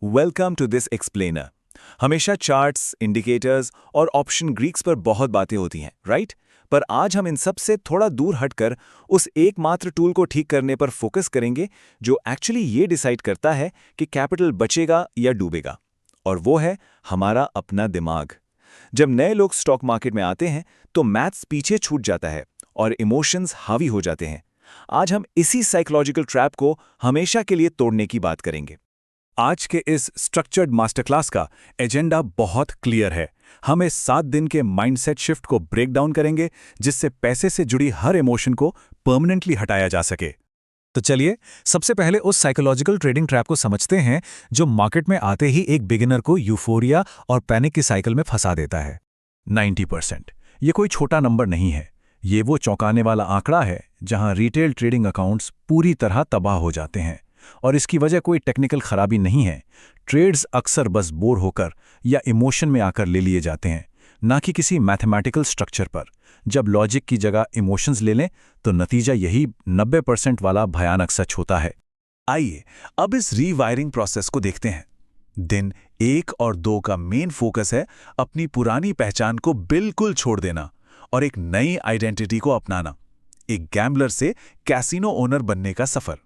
Welcome to this explainer. हमेशा charts, indicators और option Greeks पर बहुत बातें होती हैं, राइट? पर आज हम इन सब से थोड़ा दूर हटकर उस एकमात्र टूल को ठीक करने पर फोकस करेंगे जो एक्चुअली ये डिसाइड करता है कि कैपिटल बचेगा या डूबेगा। और वो है हमारा अपना दिमाग। जब नए लोग स्टॉक मार्केट में आते हैं तो मैथ्स पीछे छूट जाता है और इमोशंस हावी हो जाते हैं। आज हम इसी साइकोलॉजिकल ट्रैप को हमेशा के लिए तोड़ने की बात करेंगे। आज के इस स्ट्रक्चर्ड मास्टर क्लास का एजेंडा बहुत क्लियर है। हम इस 7 दिन के माइंडसेट शिफ्ट को ब्रेक डाउन करेंगे जिससे पैसे से जुड़ी हर इमोशन को परमानेंटली हटाया जा सके। तो चलिए सबसे पहले उस साइकोलॉजिकल ट्रेडिंग ट्रैप को समझते हैं जो मार्केट में आते ही एक बिगिनर को यूफोरिया और पैनिक की साइकिल में फंसा देता है। 90%। ये कोई छोटा नंबर नहीं है। ये वो चौंकाने वाला आंकड़ा है जहां रिटेल ट्रेडिंग अकाउंट्स पूरी तरह तबाह हो जाते हैं। और इसकी वजह कोई टेक्निकल खराबी नहीं है। ट्रेड्स अक्सर बस बोर होकर या इमोशन में आकर ले लिए जाते हैं, ना कि किसी मैथमेटिकल स्ट्रक्चर पर। जब लॉजिक की जगह इमोशंस ले लें तो नतीजा यही 90% वाला भयानक सच होता है। आइए अब इस रीवायरिंग प्रोसेस को देखते हैं। दिन 1 और 2 का मेन फोकस है अपनी पुरानी पहचान को बिल्कुल छोड़ देना और एक नई आइडेंटिटी को अपनाना। एक गैम्बलर से कैसीनो ओनर बनने का सफर।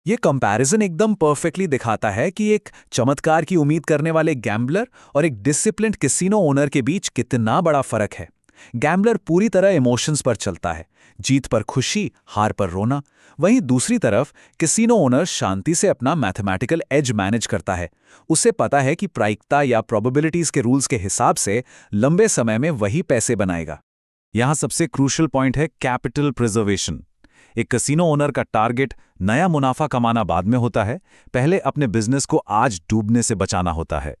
ये कंपैरिजन एकदम परफेक्टली दिखाता है कि एक चमत्कार की उम्मीद करने वाले गैम्बलर और एक डिसिप्लिन्ड कैसीनो ओनर के बीच कितना बड़ा फर्क है। गैम्बलर पूरी तरह इमोशंस पर चलता है, जीत पर खुशी, हार पर रोना। वहीं दूसरी तरफ कैसीनो ओनर शांति से अपना मैथमेटिकल एज मैनेज करता है। उसे पता है कि प्रायिकता या प्रोबेबिलिटीज के रूल्स के हिसाब से लंबे समय में वही पैसे बनाएगा। यहां सबसे क्रूशियल पॉइंट है कैपिटल प्रिजर्वेशन। एक कैसीनो ओनर का टारगेट नया मुनाफा कमाना बाद में होता है, पहले अपने बिजनेस को आज डूबने से बचाना होता है।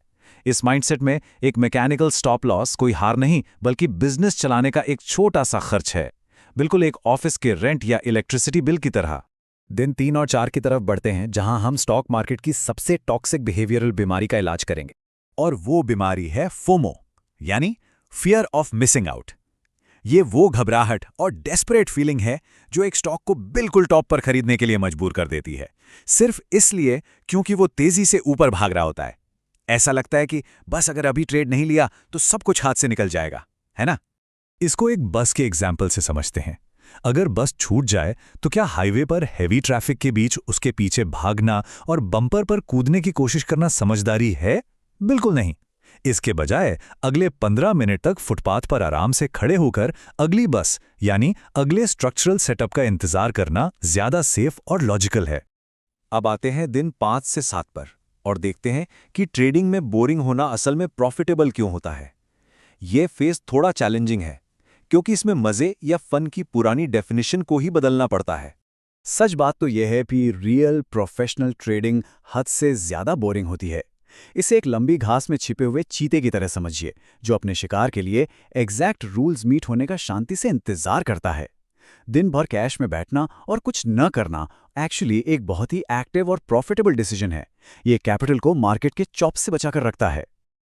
इस माइंडसेट में एक मैकेनिकल स्टॉप लॉस कोई हार नहीं बल्कि बिजनेस चलाने का एक छोटा सा खर्च है, बिल्कुल एक ऑफिस के रेंट या इलेक्ट्रिसिटी बिल की तरह। दिन 3 और 4 की तरफ बढ़ते हैं जहां हम स्टॉक मार्केट की सबसे टॉक्सिक बिहेवियरल बीमारी का इलाज करेंगे। और वो बीमारी है फोमो, यानी फियर ऑफ मिसिंग आउट। ये वो घबराहट और डेस्परेट फीलिंग है जो एक स्टॉक को बिल्कुल टॉप पर खरीदने के लिए मजबूर कर देती है, सिर्फ इसलिए क्योंकि वो तेजी से ऊपर भाग रहा होता है। ऐसा लगता है कि बस अगर अभी ट्रेड नहीं लिया तो सब कुछ हाथ से निकल जाएगा, है ना? इसको एक बस के एग्जाम्पल से समझते हैं। अगर बस छूट जाए तो क्या हाईवे पर हैवी ट्रैफिक के बीच उसके पीछे भागना और बम्पर पर कूदने की कोशिश करना समझदारी है? बिल्कुल नहीं। इसके बजाय अगले 15 मिनट तक फुटपाथ पर आराम से खड़े होकर अगली बस यानी अगले स्ट्रक्चरल सेटअप का इंतजार करना ज्यादा सेफ और लॉजिकल है। अब आते हैं दिन 5 से 7 पर और देखते हैं कि ट्रेडिंग में बोरिंग होना असल में प्रॉफिटेबल क्यों होता है। यह फेज थोड़ा चैलेंजिंग है क्योंकि इसमें मजे या फन की पुरानी डेफिनेशन को ही बदलना पड़ता है। सच बात तो यह है कि रियल प्रोफेशनल ट्रेडिंग हद से ज्यादा बोरिंग होती है। इसे एक लंबी घास में छिपे हुए चीते की तरह समझिए जो अपने शिकार के लिए एग्जैक्ट रूल्स मीट होने का शांति से इंतजार करता है। दिन भर कैश में बैठना और कुछ न करना एक्चुअली एक बहुत ही एक्टिव और प्रॉफिटेबल डिसीजन है। ये कैपिटल को मार्केट के चॉप से बचाकर रखता है।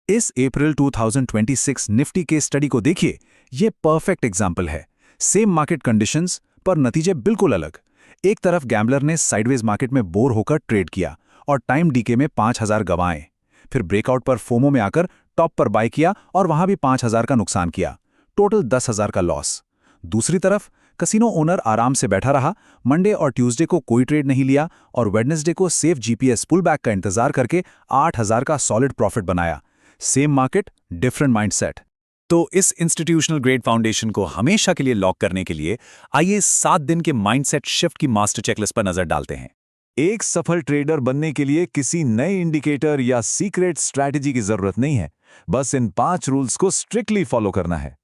इस अप्रैल 2026 निफ्टी केस स्टडी को देखिए, ये परफेक्ट एग्जाम्पल है। सेम मार्केट कंडीशंस पर नतीजे बिल्कुल अलग। एक तरफ गैम्बलर ने साइडवेज मार्केट में बोर होकर ट्रेड किया और टाइम डीके में 5000 गंवाए, फिर ब्रेकआउट पर फोमो में आकर टॉप पर बाय किया और वहां भी 5000 का नुकसान किया, टोटल 10,000 का लॉस। दूसरी तरफ कैसीनो ओनर आराम से बैठा रहा, मंडे और ट्यूसडे को कोई ट्रेड नहीं लिया और वेडनेसडे को सेफ जीपीएस पुल बैक का इंतजार करके 8000 का सॉलिड प्रॉफिट बनाया। Same market, different mindset. तो इस इंस्टीट्यूशनल ग्रेड फाउंडेशन को हमेशा के लिए लॉक करने के लिए आइए 7 दिन के माइंडसेट शिफ्ट की मास्टर चेकलिस्ट पर नजर डालते हैं। एक सफल ट्रेडर बनने के लिए किसी नए इंडिकेटर या सीक्रेट स्ट्रैटेजी की जरूरत नहीं है, बस इन 5 रूल्स को स्ट्रिक्टली फॉलो करना है।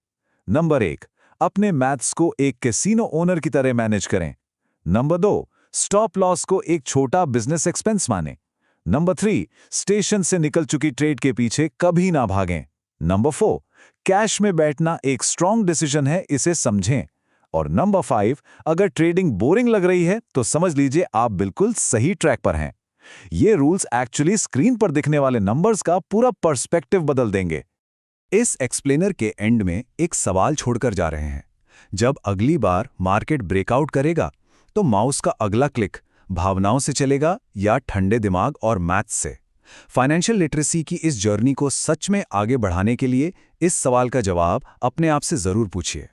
नंबर 1, अपने मैथ्स को एक कैसीनो ओनर की तरह मैनेज करें। नंबर 2, स्टॉप लॉस को एक छोटा बिजनेस एक्सपेंस माने। नंबर 3, स्टेशन से निकल चुकी ट्रेड के पीछे कभी ना भागें। नंबर 4, कैश में बैठना एक स्ट्रॉन्ग डिसीजन है, इसे समझें। और नंबर 5, अगर ट्रेडिंग बोरिंग लग रही है तो समझ लीजिए आप बिल्कुल सही ट्रैक पर हैं। ये रूल्स एक्चुअली स्क्रीन पर दिखने वाले नंबर्स का पूरा पर्सपेक्टिव बदल देंगे। इस एक्सप्लेनर के एंड में एक सवाल छोड़कर जा रहे हैं। जब अगली बार मार्केट ब्रेकआउट करेगा तो माउस का अगला क्लिक भावनाओं से चलेगा या ठंडे दिमाग और मैथ्स से? फाइनेंशियल लिटरेसी की इस जर्नी को सच में आगे बढ़ाने के लिए इस सवाल का जवाब अपने आप से जरूर पूछिए।